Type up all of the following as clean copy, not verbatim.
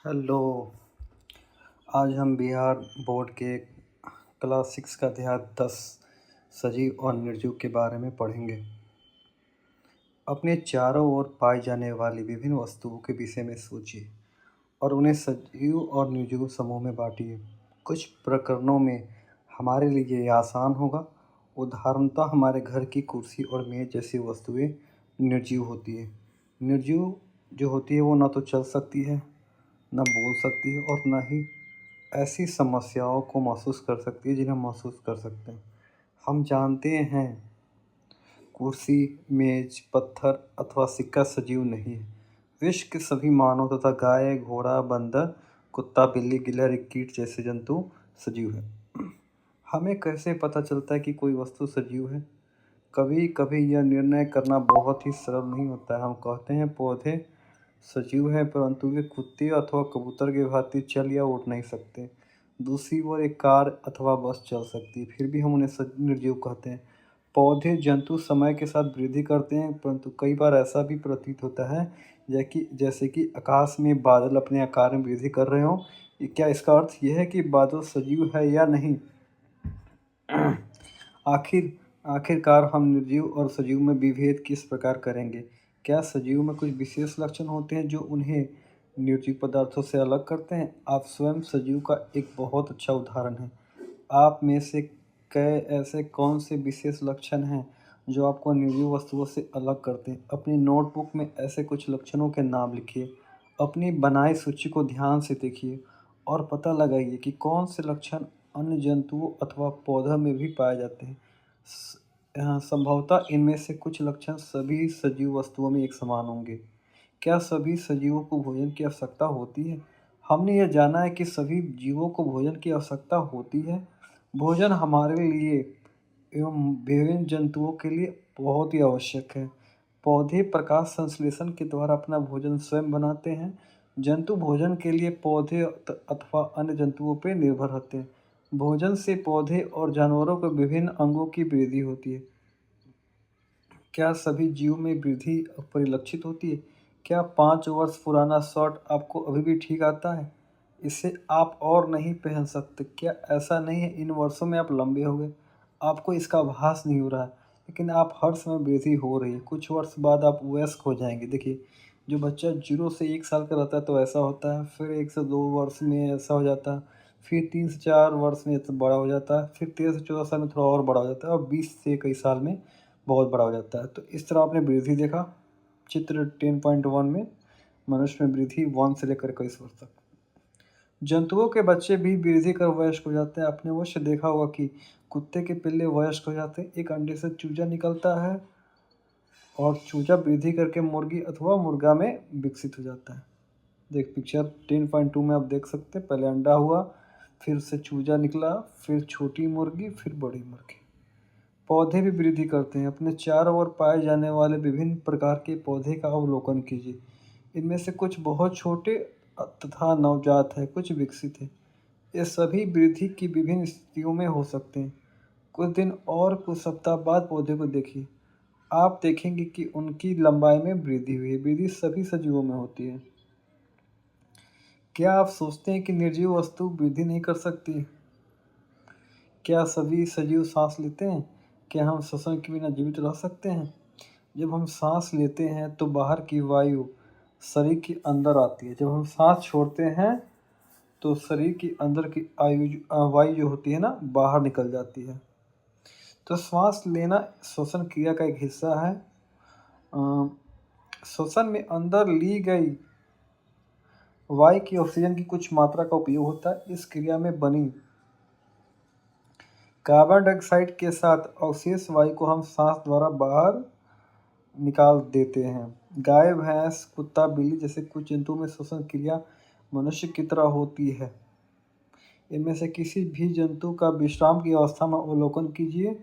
Hello. आज हम Bihar board के क्लास 6 का अध्याय 10 सजीव और निर्जीव के बारे में पढ़ेंगे। अपने चारों ओर पाई जाने वाली विभिन्न वस्तुओं के विषय में सोचिए और उन्हें सजीव और निर्जीव समूह में बांटिए। कुछ प्रकरणों में हमारे लिए यह आसान होगा। उदाहरणतः हमारे घर की कुर्सी और मेज जैसी वस्तुएं निर्जीव होती है। निर्जीव जो होती है वो ना तो चल सकती है, ना बोल सकती है और ना ही ऐसी समस्याओं को महसूस कर सकती है जिन्हें हम महसूस कर सकते हैं। हम जानते हैं कुर्सी, मेज, पत्थर अथवा सिक्का सजीव नहीं है। विश्व के सभी मानव तथा गाय, घोड़ा, बंदर, कुत्ता, बिल्ली, गिलहरी, कीट जैसे जंतु सजीव हैं। हमें कैसे पता चलता है कि कोई वस्तु सजीव है? कभी कभी यह निर्णय करना बहुत ही सरल नहीं होता है। हम कहते हैं पौधे सजीव हैं, परंतु वे कुत्ते अथवा कबूतर के भांति चल या उड़ नहीं सकते। दूसरी ओर एक कार अथवा बस चल सकती है, फिर भी हम उन्हें निर्जीव कहते हैं। पौधे जंतु समय के साथ वृद्धि करते हैं, परंतु कई बार ऐसा भी प्रतीत होता है जैसे कि आकाश में बादल अपने आकार में वृद्धि कर रहे हों। क्या इसका अर्थ यह है कि बादल सजीव है या नहीं? आखिरकार हम निर्जीव और सजीव में विभेद किस प्रकार करेंगे? क्या सजीव में कुछ विशेष लक्षण होते हैं जो उन्हें निर्जीव पदार्थों से अलग करते हैं? आप स्वयं सजीव का एक बहुत अच्छा उदाहरण हैं। आप में से ऐसे कौन से विशेष लक्षण हैं जो आपको निर्जीव वस्तुओं से अलग करते हैं? अपनी नोटबुक में ऐसे कुछ लक्षणों के नाम लिखिए। अपनी बनाई सूची को ध्यान से देखिए और पता लगाइए कि कौन से लक्षण अन्य जंतुओं अथवा पौधों में भी पाए जाते हैं। संभवतः इनमें से कुछ लक्षण सभी सजीव वस्तुओं में एक समान होंगे। क्या सभी सजीवों को भोजन की आवश्यकता होती है? हमने यह जाना है कि सभी जीवों को भोजन की आवश्यकता होती है। भोजन हमारे लिए एवं विभिन्न जंतुओं के लिए बहुत ही आवश्यक है। पौधे प्रकाश संश्लेषण के द्वारा अपना भोजन स्वयं बनाते हैं। जंतु भोजन के लिए पौधे अथवा अन्य जंतुओं पर निर्भर रहते हैं। भोजन से पौधे और जानवरों के विभिन्न अंगों की वृद्धि होती है। क्या सभी जीव में वृद्धि परिलक्षित होती है? क्या 5 वर्ष पुराना शर्ट आपको अभी भी ठीक आता है? इसे आप और नहीं पहन सकते? क्या ऐसा नहीं है इन वर्षों में आप लंबे हो गए, आपको इसका आभास नहीं हो रहा है, लेकिन आप हर समय वृद्धि हो रही है। कुछ वर्ष बाद आप वयस्क हो जाएंगे। देखिए, जो बच्चा 0 से 1 साल का रहता है तो ऐसा होता है, फिर 1 से 2 वर्ष में ऐसा हो जाता है, फिर 3 से 4 वर्ष में तो बड़ा हो जाता है, फिर 13 से 14 साल में थोड़ा और बड़ा हो जाता है और 20 से कई साल में बहुत बड़ा हो जाता है। तो इस तरह आपने वृद्धि देखा चित्र 10.1 में। मनुष्य में वृद्धि 1 से लेकर 21 वर्ष तक। जंतुओं के बच्चे भी वृद्धि कर वयस्क हो जाते हैं। आपने अवश्य देखा होगा कि कुत्ते के पिल्ले वयस्क हो जाते हैं। एक अंडे से चूजा निकलता है और चूजा वृद्धि करके मुर्गी अथवा मुर्गा में विकसित हो जाता है। देख पिक्चर 10.2 में आप देख सकते हैं, पहले अंडा हुआ, फिर से चूजा निकला, फिर छोटी मुर्गी, फिर बड़ी मुर्गी। पौधे भी वृद्धि करते हैं। अपने चारों ओर पाए जाने वाले विभिन्न प्रकार के पौधे का अवलोकन कीजिए। इनमें से कुछ बहुत छोटे तथा नवजात है, कुछ विकसित है। ये सभी वृद्धि की विभिन्न स्थितियों में हो सकते हैं। कुछ दिन और कुछ सप्ताह बाद पौधे को देखिए, आप देखेंगे कि उनकी लंबाई में वृद्धि हुई है। वृद्धि सभी सजीवों में होती है। क्या आप सोचते हैं कि निर्जीव वस्तु वृद्धि नहीं कर सकती? क्या सभी सजीव सांस लेते हैं? क्या हम श्वसन के बिना जीवित रह सकते हैं? जब हम सांस लेते हैं तो बाहर की वायु शरीर के अंदर आती है। जब हम सांस छोड़ते हैं तो शरीर के अंदर की वायु जो होती है ना, बाहर निकल जाती है। तो श्वास लेना श्वसन क्रिया का एक हिस्सा है। श्वसन में अंदर ली गई वायु की ऑक्सीजन की कुछ मात्रा का उपयोग होता है। इस क्रिया में बनी कार्बन डाइऑक्साइड के साथ अवशेष वायु को हम सांस द्वारा बाहर निकाल देते हैं। गाय, भैंस, कुत्ता, बिल्ली जैसे कुछ जंतुओं में श्वसन क्रिया मनुष्य की तरह होती है। इनमें से किसी भी जंतु का विश्राम की अवस्था में अवलोकन कीजिए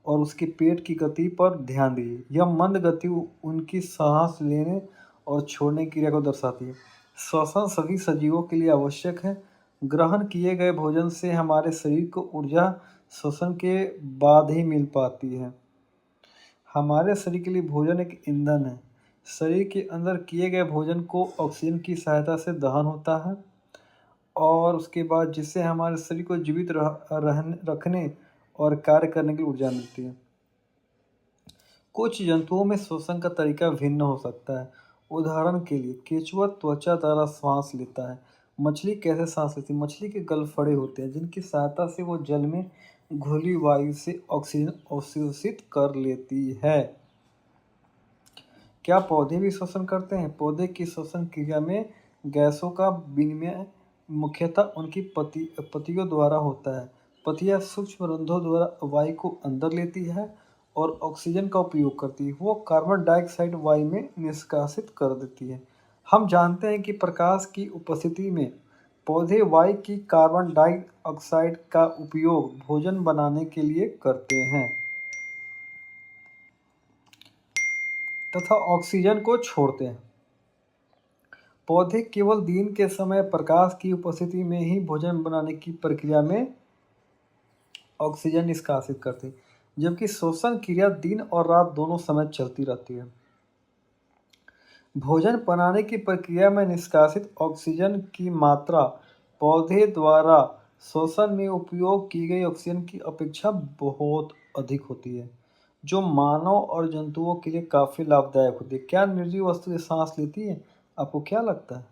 और उसके पेट की गति पर ध्यान दीजिए। यह मंद गति उनकी सांस लेने और छोड़ने की क्रिया को दर्शाती है। श्वसन सभी सजीवों के लिए आवश्यक है। ग्रहण किए गए भोजन से हमारे शरीर को ऊर्जा श्वसन के बाद ही मिल पाती है। हमारे शरीर के लिए भोजन एक ईंधन है। शरीर के अंदर किए गए भोजन को ऑक्सीजन की सहायता से दहन होता है और उसके बाद जिससे हमारे शरीर को जीवित रखने और कार्य करने की ऊर्जा मिलती है। कुछ जंतुओं में श्वसन का तरीका भिन्न हो सकता है। उदाहरण के लिए केंचुआ त्वचा द्वारा सांस लेता है। मछली कैसे सांस लेती है? मछली के गलफड़े होते हैं जिनकी सहायता से वो जल में घुली वायु से ऑक्सीजन अवशोषित कर लेती है। क्या पौधे भी श्वसन करते हैं? पौधे की श्वसन क्रिया में गैसों का विनिमय मुख्यतः उनकी पत्तियों द्वारा होता है। पत्तियां सूक्ष्म रंध्रों द्वारा वायु को अंदर लेती है और ऑक्सीजन का उपयोग करती है। वो कार्बन डाइऑक्साइड वायु में निष्कासित कर देती है। हम जानते हैं कि प्रकाश की उपस्थिति में पौधे वायु की कार्बन डाइऑक्साइड का उपयोग भोजन बनाने के लिए करते हैं तथा ऑक्सीजन को छोड़ते हैं। पौधे केवल दिन के समय प्रकाश की उपस्थिति में ही भोजन बनाने की प्रक्रिया में ऑक्सीजन निष्कासित करते हैं, जबकि श्वसन क्रिया दिन और रात दोनों समय चलती रहती है। भोजन बनाने की प्रक्रिया में निष्कासित ऑक्सीजन की मात्रा पौधे द्वारा श्वसन में उपयोग की गई ऑक्सीजन की अपेक्षा बहुत अधिक होती है, जो मानव और जंतुओं के लिए काफ़ी लाभदायक होती है। क्या निर्जीव वस्तुएं सांस लेती हैं? आपको क्या लगता है?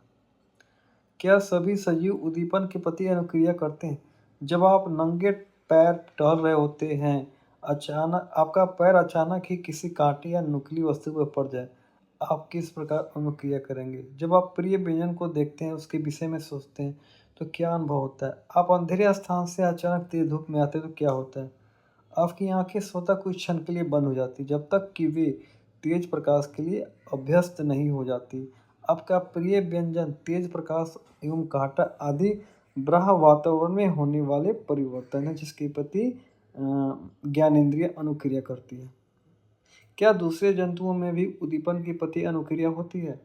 क्या सभी सजीव उद्दीपन के प्रति अनुक्रिया करते हैं? जब आप नंगे पैर टहल रहे होते हैं, अचानक आपका पैर अचानक ही किसी कांटे या नुकीली वस्तु पर पड़ जाए, आप किस प्रकार अनुक्रिया करेंगे? जब आप प्रिय व्यंजन को देखते हैं, उसके विषय में सोचते हैं, तो क्या अनुभव होता है? आप अंधेरे स्थान से अचानक तेज धूप में आते हैं तो क्या होता है? आपकी आंखें स्वतः कुछ क्षण के लिए बंद हो जाती जब तक कि वे तेज प्रकाश के लिए अभ्यस्त नहीं हो जाती। आपका प्रिय व्यंजन, तेज प्रकाश एवं कांटा आदि बाह्य वातावरण में होने वाले परिवर्तन है जिसके प्रति ज्ञानेंद्रिय अनुक्रिया करती है। क्या दूसरे जंतुओं में भी उद्दीपन के प्रति अनुक्रिया होती है?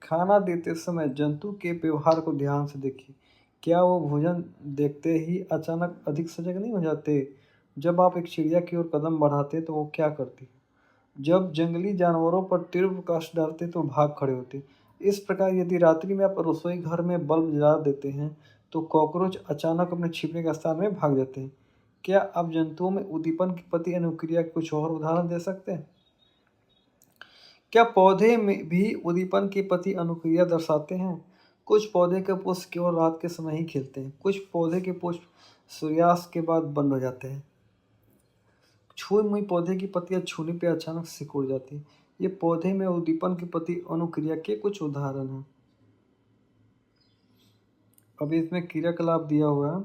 खाना देते समय जंतु के व्यवहार को ध्यान से देखिए। क्या वो भोजन देखते ही अचानक अधिक सजग नहीं हो जाते? जब आप एक चिड़िया की ओर कदम बढ़ाते तो वो क्या करती? जब जंगली जानवरों पर तीव्र प्रकाश डालते तो भाग खड़े होते। इस प्रकार यदि रात्रि में आप रसोई घर में बल्ब जला देते हैं तो कॉकरोच अचानक अपने छिपने के स्थान में भाग जाते हैं। क्या आप जंतुओं में उद्दीपन के प्रति अनुक्रिया के कुछ और उदाहरण दे सकते हैं? क्या पौधे में भी उद्दीपन के प्रति अनुक्रिया दर्शाते हैं? कुछ पौधे के पुष्प केवल रात के समय ही खिलते हैं। कुछ पौधे के पुष्प सूर्यास्त के बाद बंद हो जाते हैं। छुई मुई पौधे की पत्तियां छूने पर अचानक सिकुड़ जाती हैं। ये पौधे में उद्दीपन के प्रति अनुक्रिया के कुछ उदाहरण हैं। अभी इसमें क्रियाकलाप दिया हुआ है।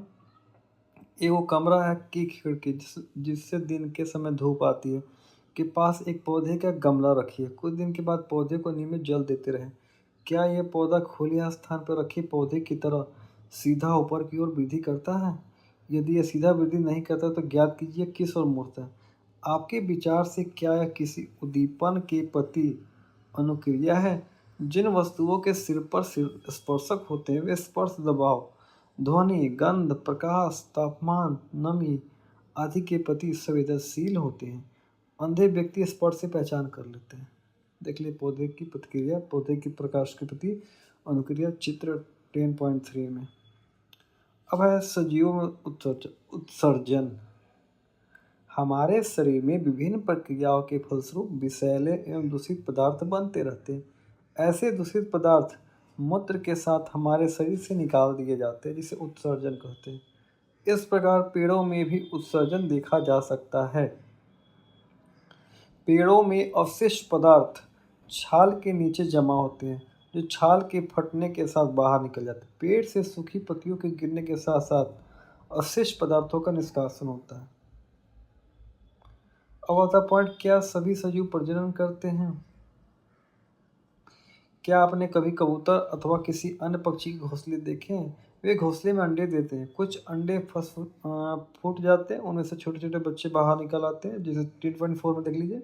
एगो कमरा है की खिड़की जिससे दिन के समय धूप आती है के पास एक पौधे का गमला रखिए। कुछ दिन के बाद पौधे को नियमित जल देते रहें। क्या यह पौधा खुले स्थान पर रखे पौधे की तरह सीधा ऊपर की ओर वृद्धि करता है? यदि यह सीधा वृद्धि नहीं करता तो ज्ञात कीजिए किस ओर मुड़ता है। आपके विचार से क्या यह किसी उद्दीपन के प्रति अनुक्रिया है? जिन वस्तुओं के सिर पर स्पर्शक होते हैं वे स्पर्श दबाव, ध्वनि, गंध, प्रकाश, तापमान, नमी आदि के प्रति संवेदनशील होते हैं। अंधे व्यक्ति स्पर्श से पहचान कर लेते हैं। देख लिए पौधे की प्रतिक्रिया, पौधे की प्रकाश के प्रति अनुक्रिया, चित्र 10.3 में। अब है सजीवों में उत्सर्जन। हमारे शरीर में विभिन्न प्रक्रियाओं के फलस्वरूप विषैले एवं दूषित पदार्थ बनते रहते हैं। ऐसे दूषित पदार्थ मूत्र के साथ हमारे शरीर से निकाल दिए जाते हैं जिसे उत्सर्जन कहते हैं। इस प्रकार पेड़ों में भी उत्सर्जन देखा जा सकता है। पेड़ों में अवशिष्ट पदार्थ छाल के नीचे जमा होते हैं जो छाल के फटने के साथ बाहर निकल जाते हैं। पेड़ से सूखी पत्तियों के गिरने के साथ साथ अवशिष्ट पदार्थों का निष्कासन होता है। अब आता पॉइंट, क्या सभी सजीव प्रजनन करते हैं? क्या आपने कभी कबूतर अथवा किसी अन्य पक्षी के घोंसले देखे हैं? वे घोंसले में अंडे देते हैं। कुछ अंडे फूट जाते हैं, उनमें से छोटे छोटे बच्चे बाहर निकल आते हैं, जैसे 3.4 में देख लीजिए।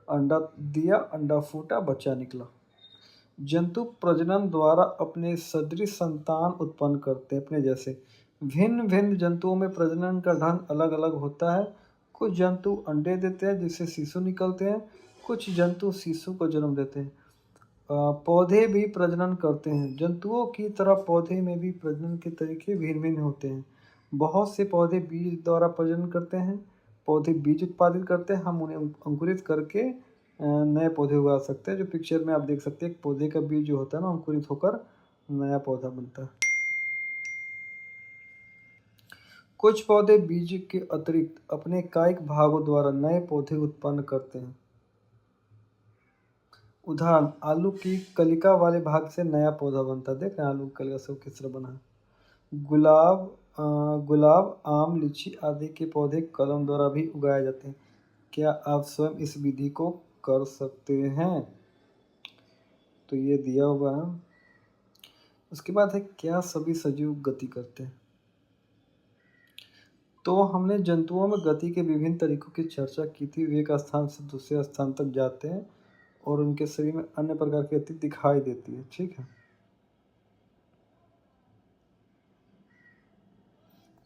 अंडा दिया, अंडा फूटा, बच्चा निकला। जंतु प्रजनन द्वारा अपने सदृश संतान उत्पन्न करते हैं अपने जैसे। भिन्न भिन्न जंतुओं में प्रजनन का ढंग अलग अलग होता है। कुछ जंतु अंडे देते हैं जिससे शिशु निकलते हैं। कुछ जंतु शिशु को जन्म देते हैं। पौधे भी प्रजनन करते हैं। जंतुओं की तरह पौधे में भी प्रजनन के तरीके भिन्न भिन्न होते हैं। बहुत से पौधे बीज द्वारा प्रजनन करते हैं। पौधे बीज उत्पादित करते हैं, हम उन्हें अंकुरित करके नए पौधे उगा सकते हैं। जो पिक्चर में आप देख सकते हैं, एक पौधे का बीज जो होता है ना, अंकुरित होकर नया पौधा बनता है। कुछ पौधे बीज के अतिरिक्त अपने कायिक भागों द्वारा नए पौधे उत्पन्न करते हैं। उदाहरण, आलू की कलिका वाले भाग से नया पौधा बनता है। देख रहे हैं आलू की कलिका से किस तरह बना है। गुलाब, आम, लीची आदि के पौधे कलम द्वारा भी उगाए जाते हैं। क्या आप स्वयं इस विधि को कर सकते हैं? तो ये दिया हुआ है। उसके बाद है, क्या सभी सजीव गति करते हैं? तो हमने जंतुओं में गति के विभिन्न तरीकों की चर्चा की थी। वे एक स्थान से दूसरे स्थान तक जाते हैं और उनके शरीर में अन्य प्रकार की गति दिखाई देती है। ठीक है।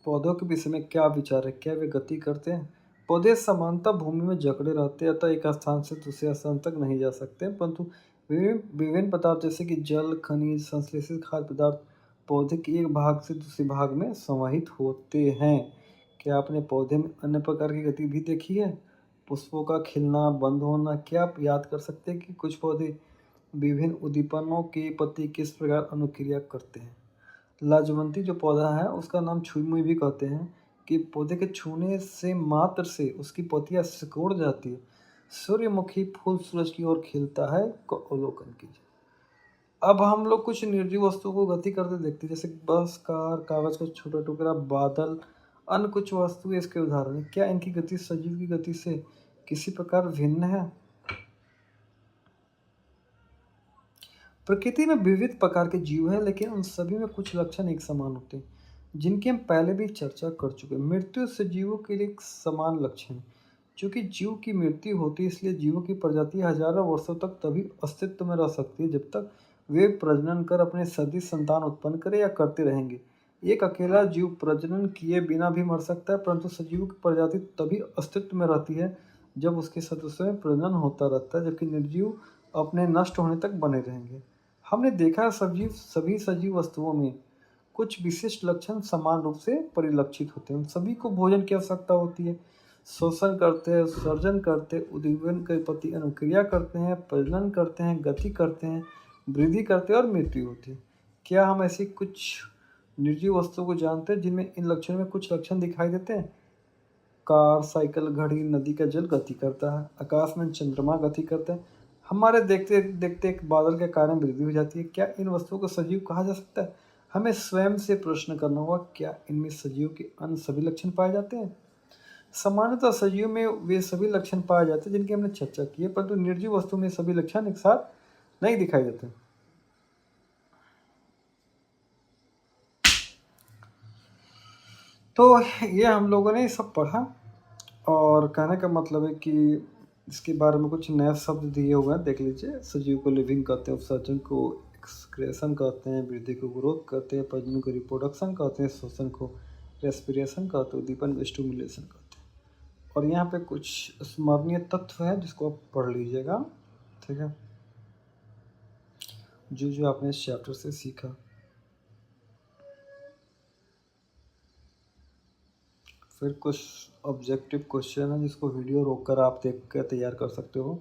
पौधों के विषय में क्या विचार है? क्या वे गति करते हैं? पौधे सामान्यतः भूमि में जकड़े रहते हैं, अतः एक स्थान से दूसरे स्थान तक नहीं जा सकते, परंतु विभिन्न पदार्थ जैसे कि जल, खनिज, संश्लेषित खाद्य पदार्थ पौधे के एक भाग से दूसरे भाग में समाहित होते हैं। क्या आपने पौधे में अन्य प्रकार की गति भी देखी है? पुष्पों का खिलना, बंद होना। क्या आप याद कर सकते हैं कि कुछ पौधे विभिन्न उद्दीपनों के प्रति किस प्रकार अनुक्रिया करते हैं? लाजवंती जो पौधा है उसका नाम छुई मुई भी कहते हैं कि पौधे के छूने से मात्र से उसकी पत्तियां सिकुड़ जाती है। सूर्यमुखी फूल सूरज की ओर खिलता है को अवलोकन कीजिए। अब हम लोग कुछ निर्जीव वस्तुओं को गति करते देखते हैं, जैसे बस, कार, कागज का छोटा टुकड़ा, बादल, अन्य कुछ वस्तुएं इसके उदाहरण हैं। क्या इनकी गति सजीव की गति से किसी प्रकार भिन्न है? प्रकृति में विविध प्रकार के जीव हैं, लेकिन उन सभी में कुछ लक्षण एक समान होते हैं, जिनकी हम पहले भी चर्चा कर चुके हैं। मृत्यु से जीवों के लिए एक समान लक्षण है। चूंकि जीव की मृत्यु होती है, इसलिए जीवों की प्रजाति हजारों वर्षों तक तभी अस्तित्व में रह सकती है जब तक वे प्रजनन कर अपने सदिश संतान उत्पन्न करें या करते रहेंगे। एक अकेला जीव प्रजनन किए बिना भी मर सकता है, परंतु सजीवों की प्रजाति तभी अस्तित्व में रहती है जब उसके सदस्यों में प्रजनन होता रहता है, जबकि निर्जीव अपने नष्ट होने तक बने रहेंगे। हमने देखा है सभी सजीव वस्तुओं में कुछ विशिष्ट लक्षण समान रूप से परिलक्षित होते हैं। उन सभी को भोजन की आवश्यकता होती है, शोषण करते हैं, सर्जन करते हैं, उद्दीपन के प्रति अनुक्रिया करते हैं, प्रजनन करते हैं, गति करते हैं, वृद्धि करते हैं और मृत्यु होती है। क्या हम ऐसी कुछ निर्जीव वस्तुओं को जानते हैं जिनमें इन लक्षणों में कुछ लक्षण दिखाई देते हैं? कार, साइकिल, घड़ी, नदी का जल गति करता है। आकाश में चंद्रमा गति करता है। हमारे देखते देखते एक बादल के कारण वृद्धि हो जाती है। क्या इन वस्तुओं को सजीव कहा जा सकता है? हमें स्वयं से प्रश्न करना होगा, क्या इनमें सजीव के अन्य सभी लक्षण पाए जाते हैं? सामान्यतः सजीव में वे सभी लक्षण पाए जाते हैं जिनकी हमने चर्चा की है, परंतु निर्जीव वस्तु में सभी लक्षण एक साथ नहीं दिखाई देते। तो ये हम लोगों ने सब पढ़ा, और कहने का मतलब है कि इसके बारे में कुछ नए शब्द दिए हुए हैं, देख लीजिए। सजीव को लिविंग कहते हैं, उपसर्जन को एक्सक्रेशन कहते हैं, वृद्धि को ग्रोथ कहते हैं, प्रजनन को रिप्रोडक्शन कहते हैं, श्वसन को रेस्पिरेशन कहते हैं, उद्दीपन को स्टिमुलेशन कहते हैं। और यहाँ पे कुछ स्मरणीय तत्व है जिसको आप पढ़ लीजिएगा, ठीक है, जो जो आपने इस चैप्टर से सीखा। फिर कुछ ऑब्जेक्टिव क्वेश्चन है जिसको वीडियो रोक कर आप देख कर तैयार कर सकते हो।